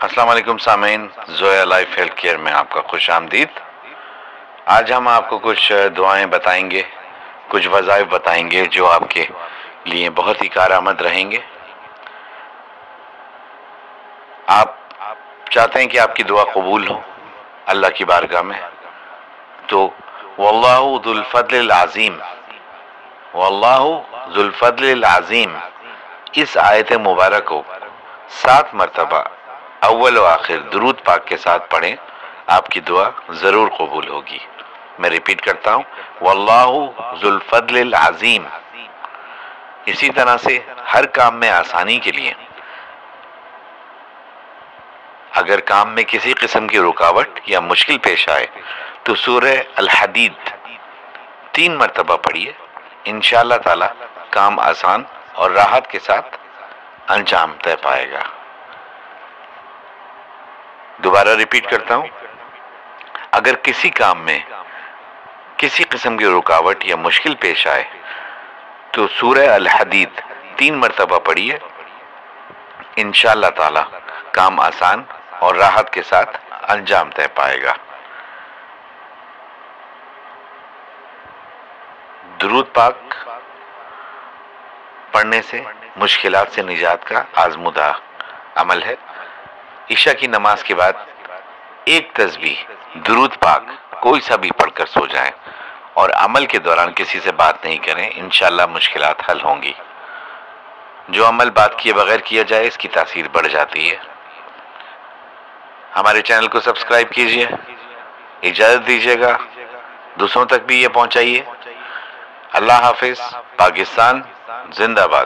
السلام علیکم سامعین، زویا لائف ہیلتھ کیئر میں آپ کا خوش آمدید۔ آج ہم آپ کو کچھ دعائیں بتائیں گے، کچھ وظائف بتائیں گے جو آپ کے لیے بہت ہی کارآمد رہیں گے۔ آپ چاہتے ہیں کہ آپ کی دعا قبول ہو اللہ کی بارگاہ میں، تو واللہ ذو الفضل العظیم، واللہ ذو الفضل العظیم اس آیت مبارک کو 7 مرتبہ اول و آخر درود پاک کے ساتھ پڑھیں، آپ کی دعا ضرور قبول ہوگی۔ میں ریپیٹ کرتا ہوں، واللہ ذو الفضل العظیم۔ اسی طرح سے ہر کام میں آسانی کے لیے اگر کام میں کسی قسم کی رکاوٹ یا مشکل پیش آئے تو سورہ الحدید 3 مرتبہ پڑھیے، انشاءاللہ تعالی کام آسان اور راحت کے ساتھ انجام دے پائے گا۔ دوبارہ ریپیٹ کرتا ہوں، اگر کسی کام میں کسی قسم کی رکاوٹ یا مشکل پیش آئے تو سورہ الحدید 3 مرتبہ پڑھیے، انشاءاللہ تعالی کام آسان اور راحت کے ساتھ انجام دے پائے گا۔ درود پاک پڑھنے سے مشکلات سے نجات کا آزمودہ عمل ہے۔ عشاء کی نماز کے بعد ایک تسبیح درود پاک کوئی سا بھی پڑھ کر سو جائیں اور عمل کے دوران کسی سے بات نہیں کریں، انشاءاللہ مشکلات حل ہوں گی۔ جو عمل بات کیے بغیر کیا جائے اس کی تاثیر بڑھ جاتی ہے۔ ہمارے چینل کو سبسکرائب کیجئے، اجازت دیجیے گا دوسروں تک بھی یہ پہنچائیے۔ اللہ حافظ۔ پاکستان زندہ باد۔